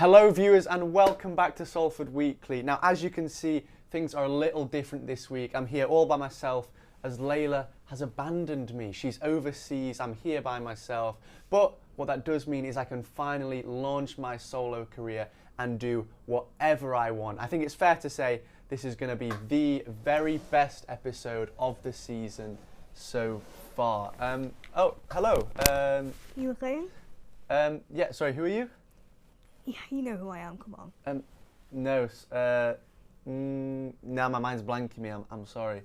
Hello viewers and welcome back to Salford Weekly. Now as you can see, things are a little different this week. I'm here all by myself as Layla has abandoned me. She's overseas, I'm here by myself. But what that does mean is I can finally launch my solo career and do whatever I want. I think it's fair to say this is going to be the very best episode of the season so far. Oh, hello. You were saying? Yeah, sorry, who are you? Yeah, you know who I am, come on. No, now my mind's blanking me, I'm sorry.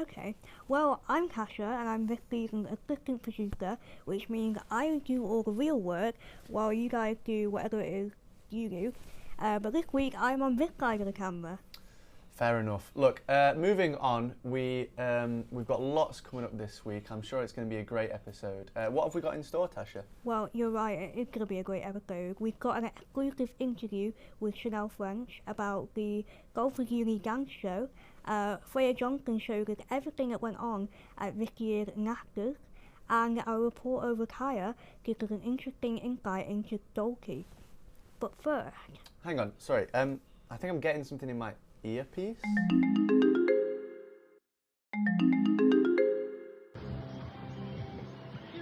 Okay, well, I'm Kasha and I'm this season's assistant producer, which means I do all the real work while you guys do whatever it is you do. But this week I'm on this side of the camera. Fair enough. Look, moving on, we've got lots coming up this week. I'm sure it's going to be a great episode. What have we got in store, Tasha? Well, you're right, it is going to be a great episode. We've got an exclusive interview with Chanel French about the Salford Uni Dance Show. Freya Johnson showed us everything that went on at this year's NASCAR, and our reporter Kaya gives us an interesting insight into Dolky. But first... Hang on, sorry. I think I'm getting something in my earpiece.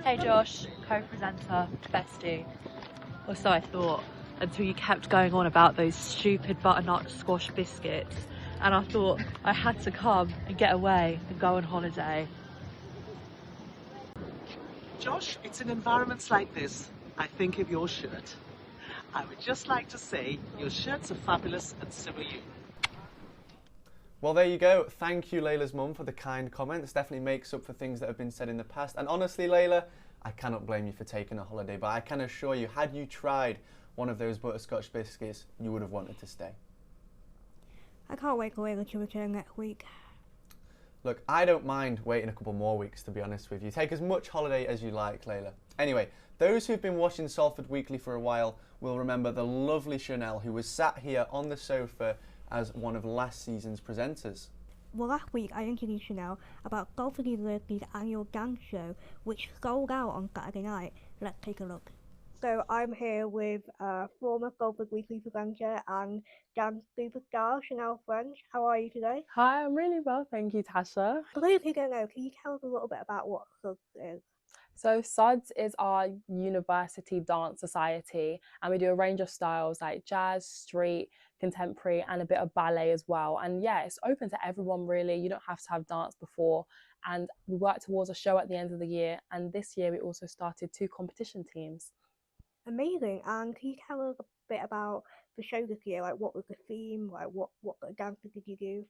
Hey Josh, co-presenter, bestie. Or so I thought, until you kept going on about those stupid butternut squash biscuits, and I thought I had to come and get away and go on holiday. Josh, it's in environments like this I think of your shirt. I would just like to say your shirts are fabulous and so are you. Well, there you go. Thank you, Layla's mum, for the kind comments. Definitely makes up for things that have been said in the past. And honestly, Layla, I cannot blame you for taking a holiday, but I can assure you, had you tried one of those butterscotch biscuits, you would have wanted to stay. I can't wait for Layla to return next week. Look, I don't mind waiting a couple more weeks, to be honest with you. Take as much holiday as you like, Layla. Anyway, those who've been watching Salford Weekly for a while will remember the lovely Chanel, who was sat here on the sofa as one of last season's presenters. Well, last week I interviewed Chanel about Salford University's annual dance show, which sold out on Saturday night. Let's take a look. So I'm here with former Salford Weekly presenter and dance superstar Chanel French. How are you today? Hi, I'm really well, thank you, Tasha. For those who don't know, can you tell us a little bit about what SUDS is? So SUDS is our university dance society, and we do a range of styles like jazz, street, contemporary, and a bit of ballet as well. And yeah, it's open to everyone really. You don't have to have dance before. And we work towards a show at the end of the year. And this year we also started 2 competition teams. Amazing. And can you tell us a bit about the show this year? Like, what was the theme? Like, what dances did you do?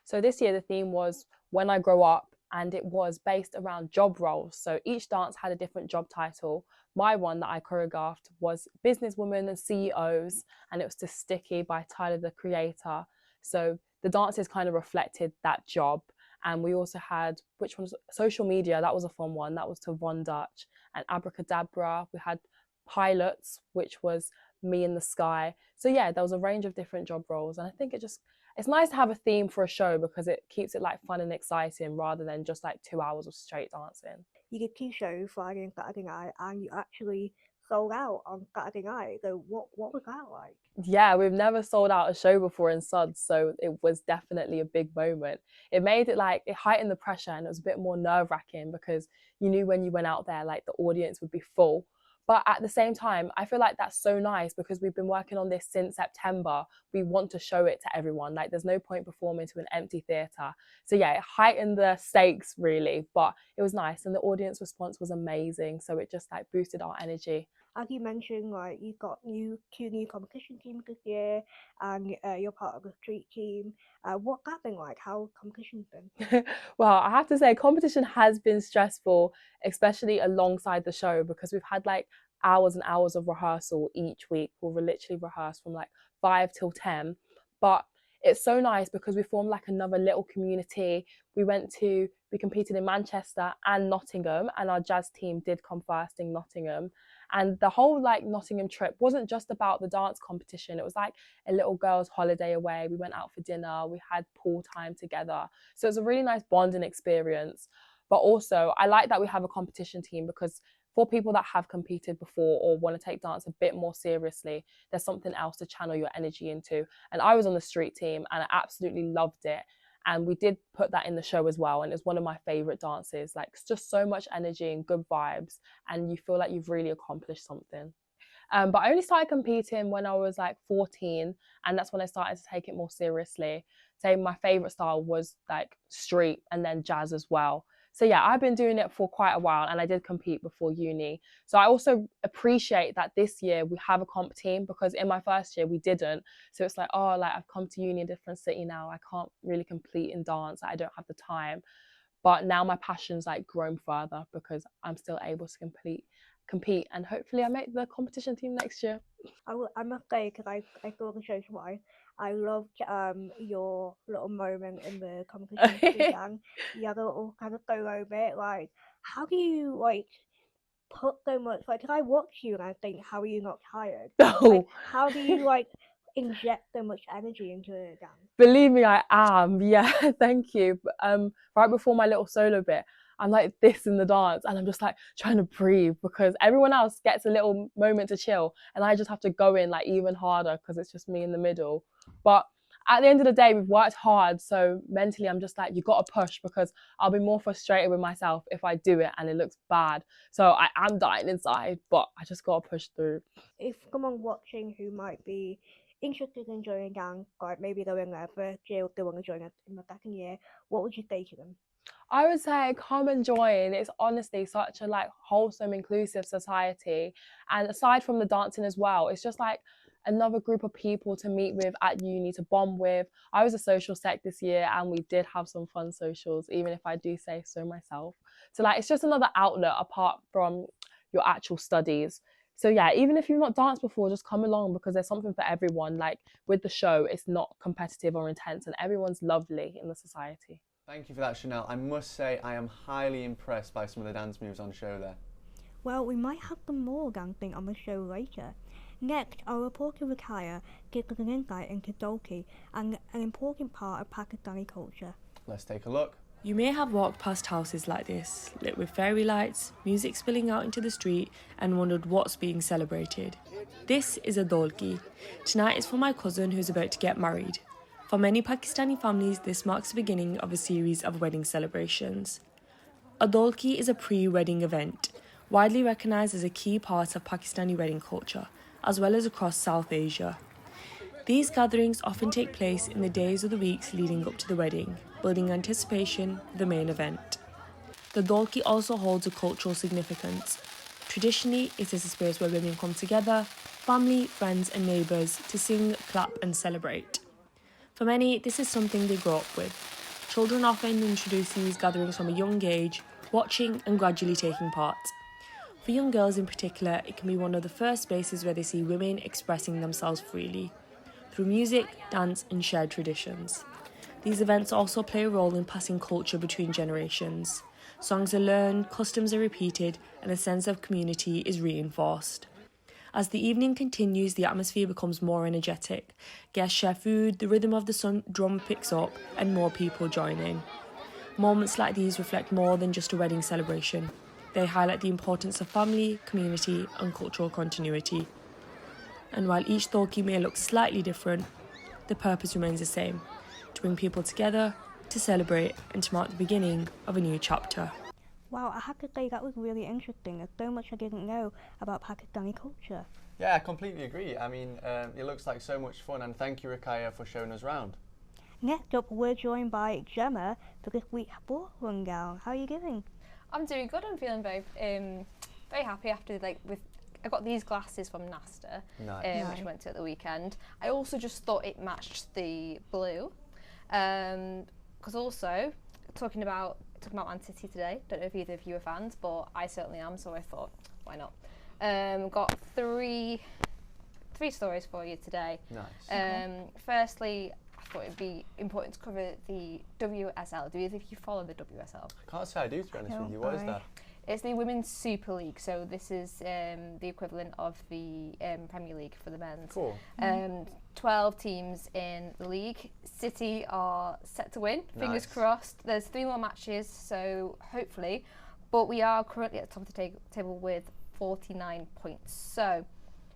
So this year the theme was When I Grow Up, and it was based around job roles. So each dance had a different job title. My one that I choreographed was Businesswomen and CEOs, and it was to Sticky by Tyler, the Creator. So the dances kind of reflected that job. And we also had, which one was social media? That was a fun one. That was to Von Dutch. And Abracadabra. We had Pilots, which was Me in the Sky. So yeah, there was a range of different job roles. And I think it's nice to have a theme for a show because it keeps it like fun and exciting rather than just like 2 hours of straight dancing. You did 2 shows, Friday and Saturday night, and you actually sold out on Saturday night. So what was that like? Yeah, we've never sold out a show before in SUDS, so it was definitely a big moment. It made it like, it heightened the pressure, and it was a bit more nerve-wracking because you knew when you went out there, like the audience would be full. But at the same time, I feel like that's so nice because we've been working on this since September. We want to show it to everyone. Like, there's no point performing to an empty theatre. So yeah, it heightened the stakes really, but it was nice. And the audience response was amazing. So it just like boosted our energy. As you mentioned, like, you've got 2 new competition teams this year, and you're part of the street team. What's that been like? How's competition been? Well, I have to say competition has been stressful, especially alongside the show, because we've had like hours and hours of rehearsal each week. We'll literally rehearse from like 5 till 10. But it's so nice because we formed like another little community. We competed in Manchester and Nottingham, and our jazz team did come first in Nottingham. And the whole like Nottingham trip wasn't just about the dance competition. It was like a little girl's holiday away. We went out for dinner, we had pool time together. So it was a really nice bonding experience. But also I like that we have a competition team because for people that have competed before or want to take dance a bit more seriously, there's something else to channel your energy into. And I was on the street team and I absolutely loved it. And we did put that in the show as well. And it's one of my favorite dances. Like, it's just so much energy and good vibes. And you feel like you've really accomplished something. But I only started competing when I was like 14. And that's when I started to take it more seriously. So my favorite style was like street and then jazz as well. So yeah, I've been doing it for quite a while and I did compete before uni. So I also appreciate that this year we have a comp team, because in my first year we didn't. So it's like, oh, like I've come to uni in a different city now. I can't really compete in dance. I don't have the time. But now my passion's like grown further because I'm still able to compete and hopefully I make the competition team next year. I must say, because I saw the show twice, I loved your little moment in the competition with the gang. You had a little kind of solo bit. Like, how do you like put so much? Like, 'cause I watch you and I think, how are you not tired? Like, Oh, how do you like inject so much energy into the gang? believe me, I am. Yeah, thank you. Right before my little solo bit, I'm like this in the dance and I'm just like trying to breathe because everyone else gets a little moment to chill and I just have to go in like even harder because it's just me in the middle. But at the end of the day, we've worked hard. So mentally, I'm just like, you got to push, because I'll be more frustrated with myself if I do it and it looks bad. So I am dying inside, but I just got to push through. If someone watching who might be interested in joining gang, like maybe they're in their first year, they want to join us in the second year, what would you say to them? I would say come and join. It's honestly such a like wholesome, inclusive society. And aside from the dancing as well, it's just like another group of people to meet with at uni, to bond with. I was a social sec this year and we did have some fun socials, even if I do say so myself. So like, it's just another outlet apart from your actual studies. So yeah, even if you've not danced before, just come along because there's something for everyone. Like with the show, it's not competitive or intense and everyone's lovely in the society. Thank you for that, Chanel. I must say I am highly impressed by some of the dance moves on show there. Well, we might have some more dancing on the show later. Next, our reporter Rakaya gives us an insight into Dolki and an important part of Pakistani culture. Let's take a look. You may have walked past houses like this, lit with fairy lights, music spilling out into the street, and wondered what's being celebrated. This is a Dolki. Tonight is for my cousin who's about to get married. For many Pakistani families, this marks the beginning of a series of wedding celebrations. A Dolki is a pre-wedding event, widely recognised as a key part of Pakistani wedding culture, as well as across South Asia. These gatherings often take place in the days or the weeks leading up to the wedding, building anticipation for the main event. The Dolki also holds a cultural significance. Traditionally, it is a space where women come together, family, friends and neighbours, to sing, clap and celebrate. For many, this is something they grow up with. Children often introduce these gatherings from a young age, watching and gradually taking part. For young girls in particular, it can be one of the first spaces where they see women expressing themselves freely, through music, dance and shared traditions. These events also play a role in passing culture between generations. Songs are learned, customs are repeated, and a sense of community is reinforced. As the evening continues, the atmosphere becomes more energetic. Guests share food, the rhythm of the drum picks up, and more people join in. Moments like these reflect more than just a wedding celebration. They highlight the importance of family, community, and cultural continuity. And while each Dolki may look slightly different, the purpose remains the same: to bring people together, to celebrate, and to mark the beginning of a new chapter. Wow, I have to say that was really interesting. There's so much I didn't know about Pakistani culture. Yeah, I completely agree. I mean, it looks like so much fun, and thank you, Rakaya, for showing us around. Next up, we're joined by Gemma for this week's sports rundown. How are you doing? I'm doing good. I'm feeling very happy after I got these glasses from Nasta, Nice. which I went to at the weekend. I also just thought it matched the blue, because also talking about Man City today. Don't know if either of you are fans, but I certainly am. So I thought, why not? Got three stories for you today. Nice. Firstly, I thought it'd be important to cover the WSL. Do either of you follow the WSL? I can't say I do, to be honest with you. What is that? It's the Women's Super League, so this is the equivalent of the Premier League for the men's. Cool. 12 teams in the league. City are set to win, fingers Nice. crossed. There's 3 more matches, so hopefully But we are currently at the top of the table with 49 points. So,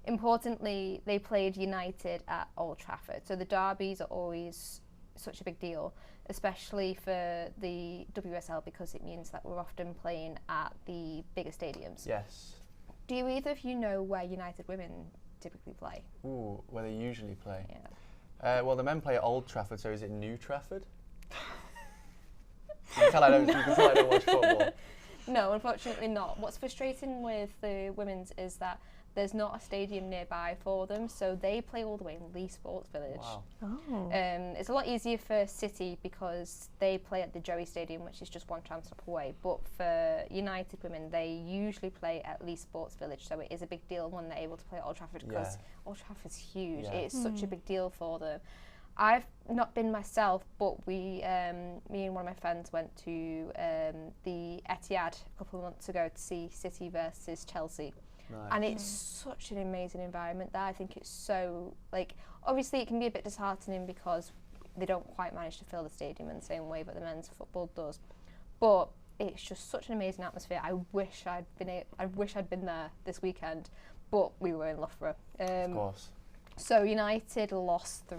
importantly, they played United at Old Trafford. So the derbies are always such a big deal, especially for the WSL, because it means that we're often playing at the bigger stadiums. Yes. Do either of you know where United women typically play? Ooh, where they usually play. Yeah. Well, the men play at Old Trafford, so is it New Trafford? You can tell I don't watch football. No, unfortunately not. What's frustrating with the women's is that there's not a stadium nearby for them, so they play all the way in Lee Sports Village. Wow. Oh. It's a lot easier for City because they play at the Joey Stadium, which is just one tram stop away. But for United women, they usually play at Lee Sports Village, so it is a big deal when they're able to play at Old Trafford, because Old Trafford's huge. Yeah. It's such a big deal for them. I've not been myself, but me and one of my friends went to the Etihad a couple of months ago to see City versus Chelsea. Nice. And it's such an amazing environment there. I think it's so, like, obviously it can be a bit disheartening because they don't quite manage to fill the stadium in the same way that the men's football does. But it's just such an amazing atmosphere. I wish I'd been there this weekend, but we were in Loughborough. Of course. So United lost.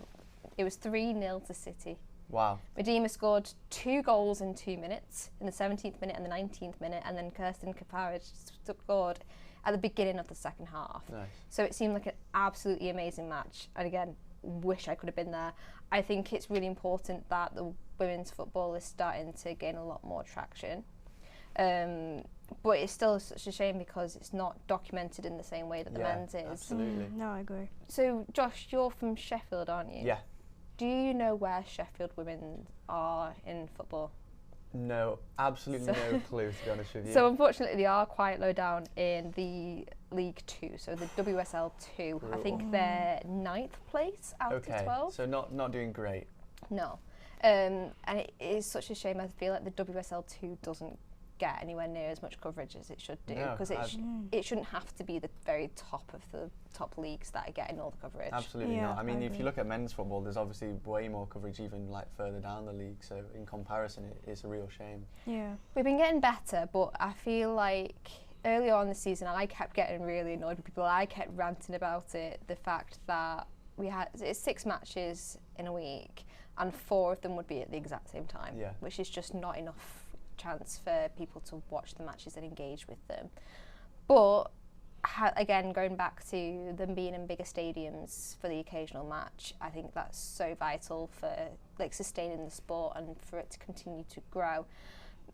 It was 3-0 to City. Wow. Medina scored 2 goals in 2 minutes, in the 17th minute and the 19th minute, and then Kirsten Kaparic scored at the beginning of the second half. Nice. So it seemed like an absolutely amazing match. And again, wish I could have been there. I think it's really important that the women's football is starting to gain a lot more traction. But it's still such a shame because it's not documented in the same way that the men's is. Absolutely. No, I agree. So Josh, you're from Sheffield, aren't you? Yeah. Do you know where Sheffield women are in football? No, absolutely no clue, to be honest with you. So unfortunately, they are quite low down in the League 2, so the WSL 2. I think they're 9th place out of 12. So not doing great. No. And it is such a shame. I feel like the WSL 2 doesn't get anywhere near as much coverage as it should do, because it shouldn't have to be the very top of the top leagues that are getting all the coverage. Absolutely not. I mean, if agree. you look at men's football, there's obviously way more coverage even like further down the league, so in comparison it's a real shame. Yeah. We've been getting better, but I feel like earlier on this season I kept getting really annoyed with people. I kept ranting about it, the fact that it's 6 matches in a week and 4 of them would be at the exact same time, which is just not enough chance for people to watch the matches and engage with them. But again, going back to them being in bigger stadiums for the occasional match, I think that's so vital for like sustaining the sport and for it to continue to grow.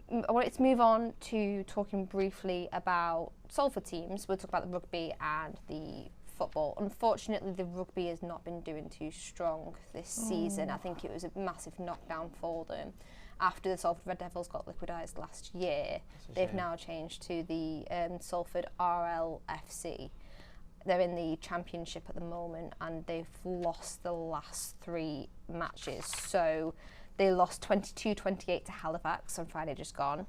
I wanted to move on to talking briefly about Salford teams. We'll talk about the rugby and the football. Unfortunately, the rugby has not been doing too strong this season. I think it was a massive knockdown for them. After the Salford Red Devils got liquidised last year, they've now changed to the Salford RLFC. They're in the championship at the moment and they've lost the last 3 matches. So they lost 22-28 to Halifax on Friday just gone.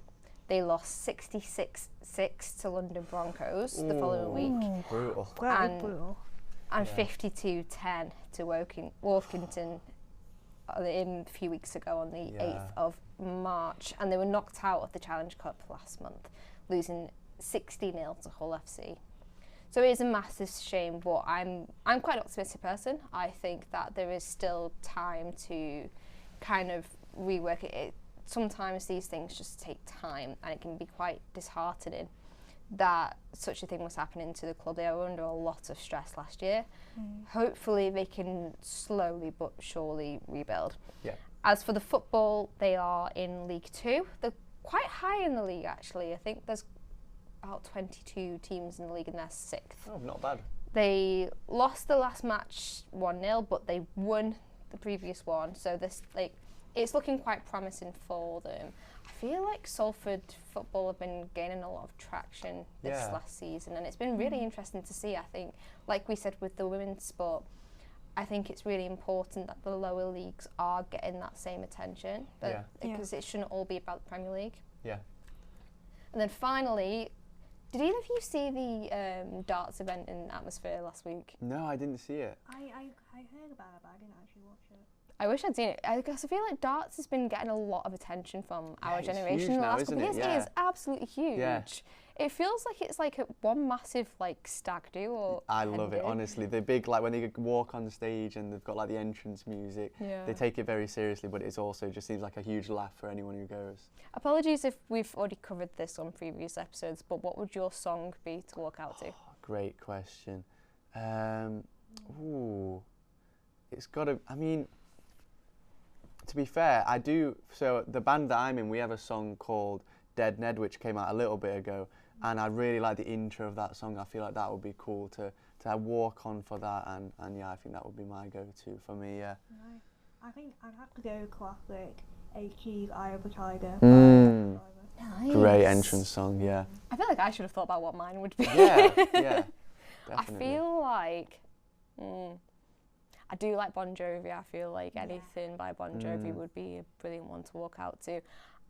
They lost 66-6 to London Broncos the following week. Brutal. Quite brutal. And 52-10 to Workington a few weeks ago on the 8th of March, and they were knocked out of the Challenge Cup last month, losing 60-0 to Hull FC. So it is a massive shame, but I'm quite an optimistic person. I think that there is still time to kind of rework it. Sometimes these things just take time, and it can be quite disheartening that such a thing was happening to the club. They were under a lot of stress last year. Hopefully they can slowly but surely rebuild. As for the football, they are in League 2. They're quite high in the league, actually. I think there's about 22 teams in the league and they're 6th. Oh, not bad. They lost the last match 1-0, but they won the previous one. So this, it's looking quite promising for them. I feel like Salford football have been gaining a lot of traction this last season, and it's been really interesting to see. I think, like we said with the women's sport, I think it's really important that the lower leagues are getting that same attention, because it shouldn't all be about the Premier League. Yeah. And then finally, did either of you see the darts event in Atmosphere last week? No, I didn't see it. I heard about it, but I didn't actually watch it. I wish I'd seen it. I guess I feel like darts has been getting a lot of attention from our it's generation huge in the now, last isn't couple of it? years. It Yeah. is absolutely huge. Yeah. It feels like it's like one massive like stag do. Or I love it, hen do. honestly. They're big, like when they walk on stage and they've got like the entrance music. Yeah. They take it very seriously, but it's also just seems like a huge laugh for anyone who goes. Apologies if we've already covered this on previous episodes, but what would your song be to walk out to? Great question. Ooh, it's got to. I mean, to be fair, I do. So the band that I'm in, we have a song called Dead Ned, which came out a little bit ago, and I really like the intro of that song. I feel like that would be cool to walk on for that, and yeah, I think that would be my go-to for me. Yeah. Right. I think I'd have to go classic 80s Eye of the Tiger. Nice. Great entrance song, yeah. I feel like I should have thought about what mine would be. Yeah, yeah, I definitely. feel like I do like Bon Jovi. I feel like anything by Bon Jovi would be a brilliant one to walk out to.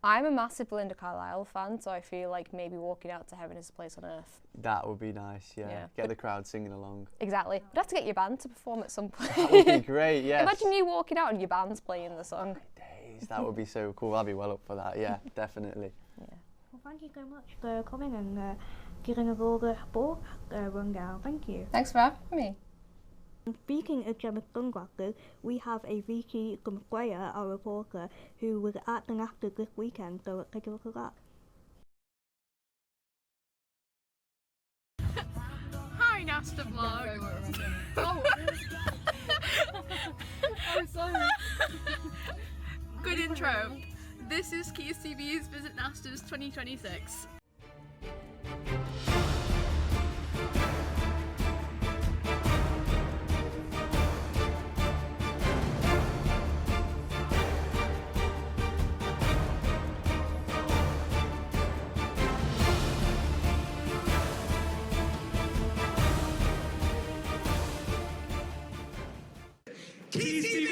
I'm a massive Belinda Carlisle fan, so I feel like maybe walking out to Heaven is a Place on Earth. That would be nice, yeah. Yeah. Get the crowd singing along. Exactly. We'd have to get your band to perform at some point. That would be great, yes. Imagine you walking out and your band's playing the song. Days, that would be so cool. I'd be well up for that, yeah, definitely. Well, thank you so much for coming and giving us all the book rundown. Thank you. Thanks for having me. Speaking of Gemma sunglasses, we have a Vicky Gumquaya, our reporter, who was at the Nasters this weekend, so let's take a look at that. Hi, Nasta vlog. I'm sorry. Good intro. This is Quays TV's Visit Nasters 2026. Quays TV!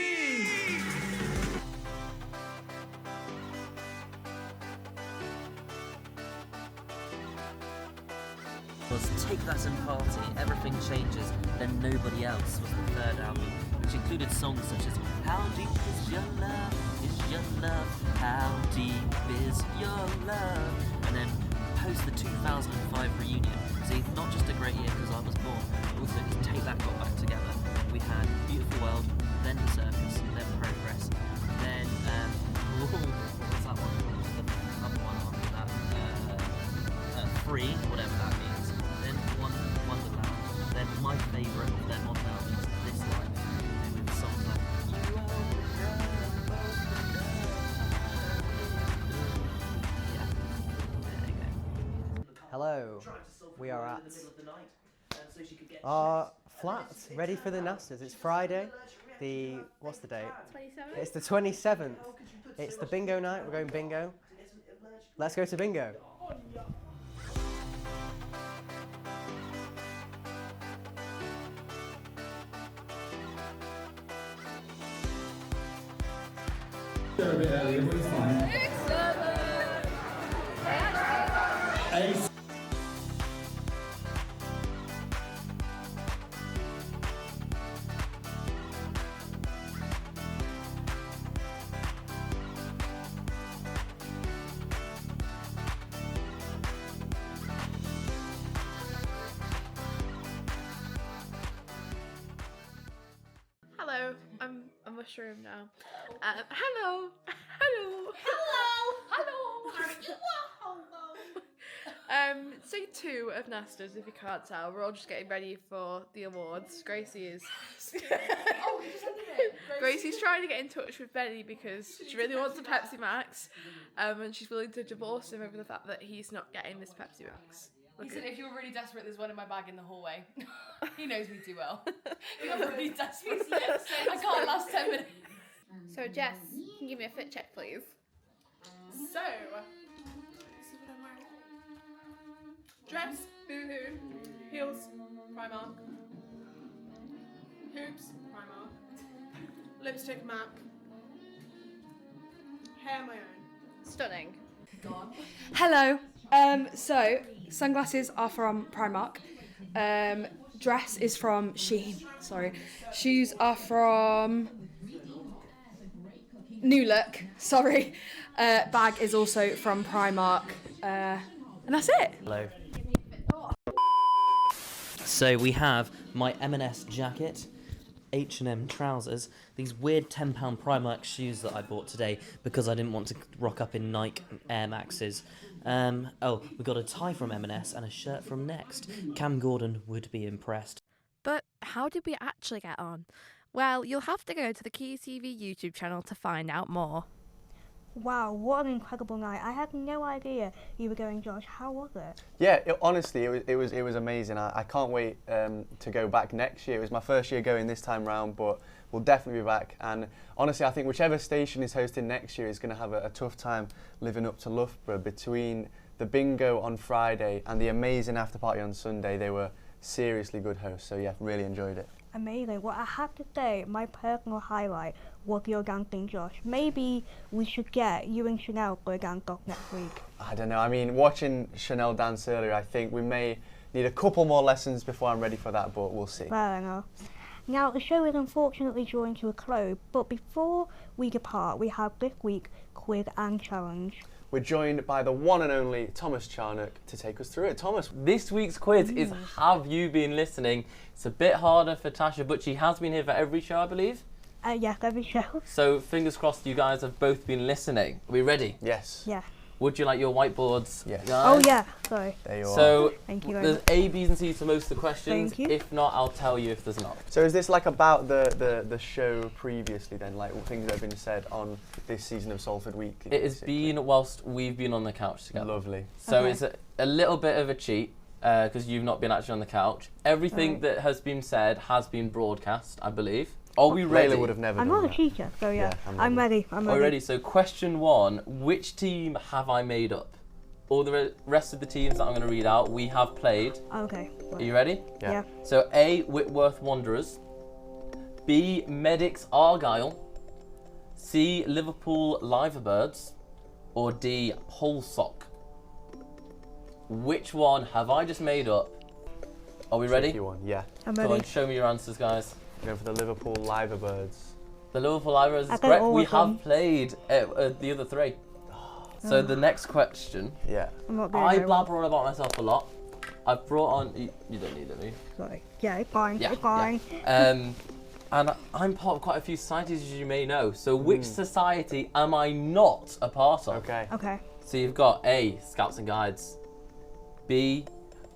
Was Take That and Party, Everything Changes, Then Nobody Else was the third album, which included songs such as How Deep Is Your Love, How Deep Is Your Love, and then post the 2005 reunion. See, not just a great year because I was born, but also because Take That got back together. We had Beautiful World, then Circus, then Progress, then what was that one? The other one after that, Free, whatever that means. Then Wonderland. Then my favourite of their modern albums, This Life, with songs like You Are the Girl, yeah, there you go. Hello, we are at our flat, ready for the Nasters. It's Friday, what's the date? 27th. It's the 27th. It's the bingo night, we're going bingo. Let's go to bingo. A bit earlier, but it's fine. Hello, I'm a mushroom now. Hello. Hello. Day 2 of Nasters, if you can't tell. We're all just getting ready for the awards. Gracie is... Gracie's trying to get in touch with Benny because she really wants a Pepsi Max, and she's willing to divorce him over the fact that he's not getting this Pepsi Max. He said, if you're really desperate, there's one in my bag in the hallway. He knows me too well. If I'm really desperate, I can't last 10 minutes. So Jess, can you give me a fit check, please? So, this is what I'm wearing. Dress, Boohoo. Heels, Primark. Hoops, Primark. Lipstick, MAC. Hair, my own. Stunning. Hello. So sunglasses are from Primark. Dress is from Shein. Sorry. Shoes are from new look, sorry, bag is also from Primark. And that's it. Hello. So we have my M&S jacket, H&M trousers, these weird £10 Primark shoes that I bought today because I didn't want to rock up in Nike Air Maxes. Oh, we got a tie from M&S and a shirt from Next. Cam Gordon would be impressed. But how did we actually get on? Well, you'll have to go to the Quays TV YouTube channel to find out more. Wow, what an incredible night. I had no idea you were going, Josh. How was it? Yeah, honestly, it was amazing. I can't wait to go back next year. It was my first year going this time round, but we'll definitely be back. And honestly, I think whichever station is hosting next year is going to have a tough time living up to Loughborough. Between the bingo on Friday and the amazing after party on Sunday, they were seriously good hosts. So yeah, really enjoyed it. Amazing. Well, I have to say, my personal highlight was your dancing, Josh. Maybe we should get you and Chanel for a dance-off next week. I don't know. I mean, watching Chanel dance earlier, I think we may need a couple more lessons before I'm ready for that, but we'll see. Fair enough. Now, the show is unfortunately drawing to a close, but before we depart, we have this week's quiz and challenge. We're joined by the one and only Thomas Charnock to take us through it. Thomas. This week's quiz is Have You Been Listening? It's a bit harder for Tasha, but she has been here for every show, I believe. Yes, every show. So fingers crossed you guys have both been listening. Are we ready? Yes. Yeah. Would you like your whiteboards? Yes. Guys? Oh yeah, sorry. There you are. So Thank you very there's much. A, B's and C's for most of the questions. Thank you. If not, I'll tell you if there's not. So is this like about the show previously then, like things that have been said on this season of Salford Weekly? It has been whilst we've been on the couch together. Lovely. So Okay. it's a little bit of a cheat because you've not been actually on the couch. Everything Right. that has been said has been broadcast, I believe. Are we ready? Layla would have never I'm done not a that. teacher, so yeah. Yeah, I'm ready. I'm Are ready. we ready? So question 1, which team have I made up? All the rest of the teams that I'm going to read out, we have played. Okay. Are you ready? Yeah. So A, Whitworth Wanderers. B, Medics Argyle. C, Liverpool Liverbirds. Or D, Polsock. Which one have I just made up? Are we ready? Tricky one, yeah. I'm Come ready. on, show me your answers, guys. Going for the Liverpool Liverbirds. The Liverpool Liverbirds I is got correct. all We of them. have played the other 3. So the next question. Yeah. I'm not doing I very well. blabber on about myself a lot. I've brought on. You don't need it, do you? Sorry. Yeah, it's fine. Yeah, It's fine. And I'm part of quite a few societies, as you may know. So which society am I not a part of? Okay. Okay. So you've got A, Scouts and Guides. B,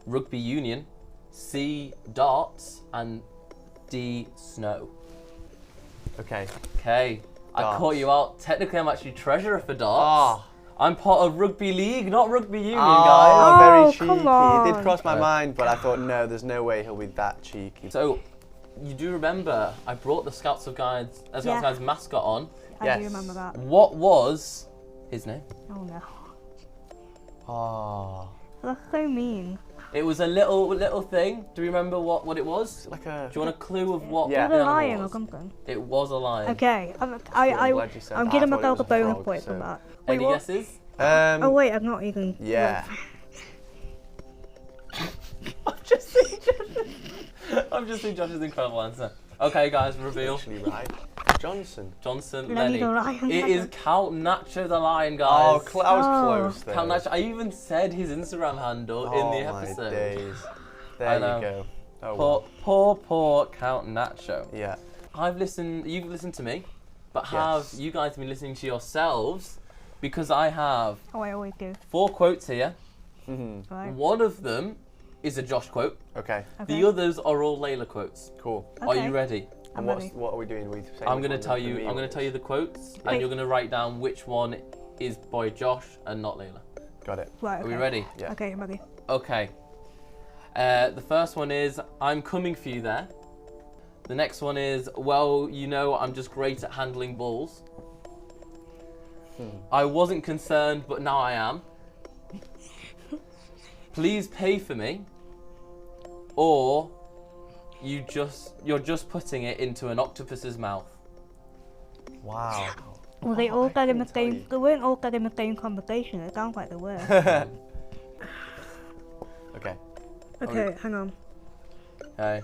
Rugby Union. C, Darts. And D, Snow. Okay. Okay. I Darts. caught you out. Technically, I'm actually treasurer for Darts. Ah. I'm part of Rugby League, not Rugby Union, Oh, guys. very Oh, cheeky. come on. It did cross my mind, but I thought, no, there's no way he'll be that cheeky. So, you do remember I brought the Scouts and Guides mascot on. I do remember that. What was his name? Oh no. Oh. That's so mean. It was a little thing. Do you remember what it was? Like a. Do you want a clue of what? Yeah. the Was it a animal lion or was? something? It was a lion. Okay. I'm glad you said I'm that. giving I thought it myself was a a bonus frog, point for so- that. Any what? guesses? Oh wait, I'm not even. Yeah. I'm just seeing Josh's incredible answer. Okay, guys, reveal. Actually, right. Johnson. Johnson, Lenny Lenny. the lion. It is Count Nacho the lion, Oh, guys. I was close there. Count Nacho. I even said his Instagram handle in the episode. My days. There I you know. go. Oh, Poor Count Nacho. Yeah. You've listened to me, but Yes. have you guys been listening to yourselves? Because I have Oh, I always do. 4 quotes here. Right. One of them is a Josh quote. Okay. Okay. The others are all Layla quotes. Cool. Are Okay. you ready? I'm And ready. what are we doing? We say I'm which gonna one tell the you. real I'm gonna is. tell you the quotes, Wait. and you're gonna write down which one is by Josh and not Layla. Got it. Right. Are we okay. ready? Yeah. Okay, I'm ready. Okay. The first one is I'm coming for you there. The next one is well, you know, I'm just great at handling balls. I wasn't concerned, but now I am. Please pay for me. Or you're just putting it into an octopus's mouth. Wow. Well, they all I got in the couldn't tell same. you. They weren't all got in the same conversation. It sounds like they were. Okay. Okay, hang on. Okay.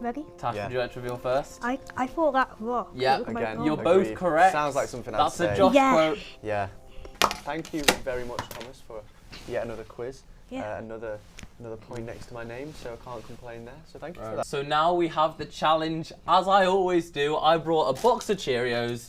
Ready? Tash, would you like to reveal first? I thought that raw. Yeah, Again, you're both correct. Sounds like something I'd That's say. a Josh quote. Yeah. Thank you very much, Thomas, for yet another quiz. Yeah. Another point next to my name, so I can't complain there. So thank you for that. So now we have the challenge. As I always do, I brought a box of Cheerios.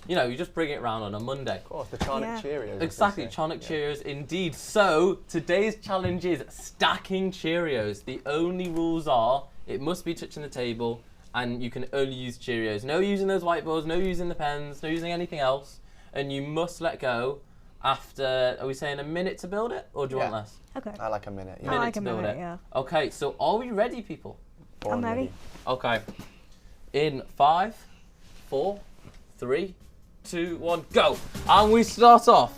You know, you just bring it round on a Monday. Of course, the Charnock Cheerios. Exactly, Charnock Cheerios indeed. So today's challenge is stacking Cheerios. The only rules are it must be touching the table and you can only use Cheerios. No using those whiteboards, no using the pens, no using anything else. And you must let go after, are we saying a minute to build it, or do you want less? Okay. I like a minute. I like a minute, yeah. Okay, so are we ready, people? I'm ready. Okay. In 5, 4, 3, 2, 1, go! And we start off.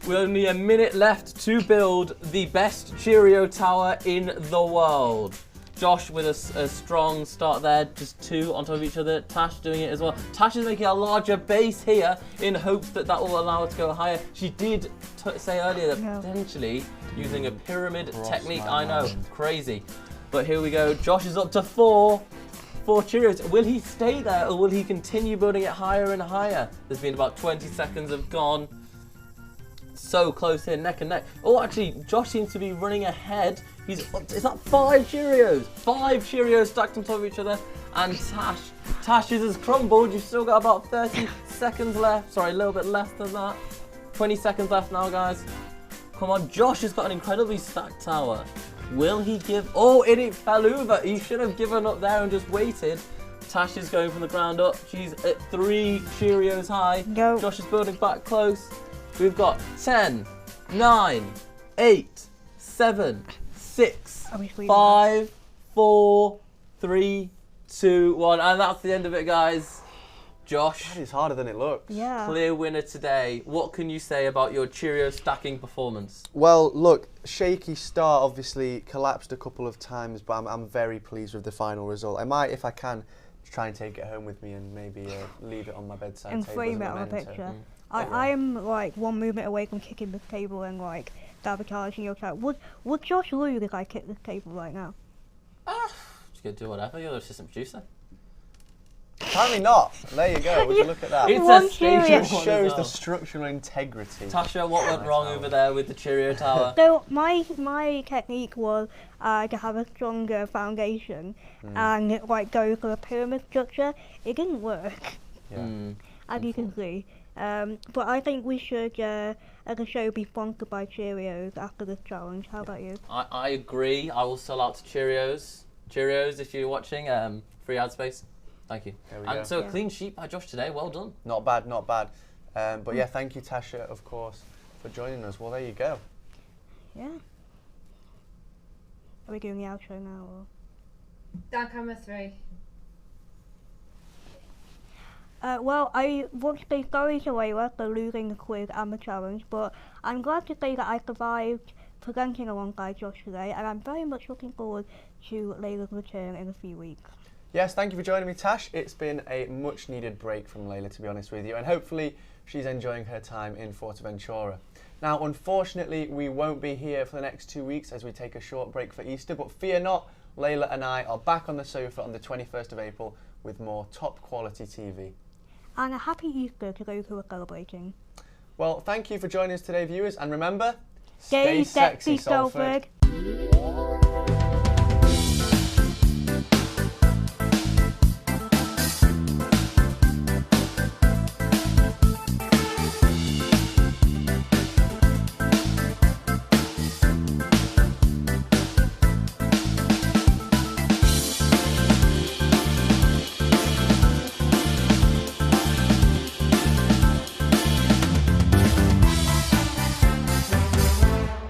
With only a minute left to build the best Cheerio tower in the world. Josh with a strong start there, just 2 on top of each other. Tash doing it as well. Tash is making a larger base here in hopes that that will allow her to go higher. She did say earlier that potentially using a pyramid technique. I know, crazy. But here we go. Josh is up to 4 Cheerios. Will he stay there or will he continue building it higher and higher? There's been about 20 seconds have gone. So close here, neck and neck. Oh, actually, Josh seems to be running ahead. He's up to, is that 5 Cheerios? 5 Cheerios stacked on top of each other. And Tash's has crumbled. You've still got about 30 seconds left. Sorry, a little bit less than that. 20 seconds left now, guys. Come on, Josh has got an incredibly stacked tower. Will he give? Oh, it fell over. He should have given up there and just waited. Tash is going from the ground up. She's at 3 Cheerios high. Go. Josh is building back close. We've got 10, 9, 8, 7, 6, 5, 4, 3, 2, 1. And that's the end of it, guys. Josh. That is harder than it looks. Yeah. Clear winner today. What can you say about your Cheerio stacking performance? Well, look, shaky start, obviously collapsed a couple of times, but I'm very pleased with the final result. I might, if I can, try and take it home with me and maybe leave it on my bedside And table frame it as a on a memento. picture. I am like 1 movement away from kicking the table and like sabotaging your chat. Would Josh lose if I kick this table right now? Just gonna do whatever. You're the assistant producer. Apparently not. There you go. Would you look at that? It's a station. It shows the structural integrity. Tasha, what went wrong over there with the Cheerio tower? So my technique was to have a stronger foundation and like go for a pyramid structure. It didn't work, as you can see. But I think we should, as a show, be sponsored by Cheerios after this challenge. How about you? I agree. I will sell out to Cheerios. Cheerios, if you're watching, free ad space. Thank you. There we and go. so a clean sheet by Josh today. Well done. Not bad, not bad. But yeah, thank you, Tasha, of course, for joining us. Well, there you go. Yeah. Are we doing the outro now? Or? Down camera 3. Well, I want to say sorry to Layla for losing the quiz and the challenge, but I'm glad to say that I survived presenting alongside Josh today, and I'm very much looking forward to Layla's return in a few weeks. Yes, thank you for joining me, Tash. It's been a much-needed break from Layla, to be honest with you, and hopefully she's enjoying her time in Forteventura. Now, unfortunately, we won't be here for the next 2 weeks as we take a short break for Easter, but fear not, Layla and I are back on the sofa on the 21st of April with more top-quality TV. And a happy Easter to those who are celebrating. Well, thank you for joining us today, viewers, and remember, stay sexy, Salford.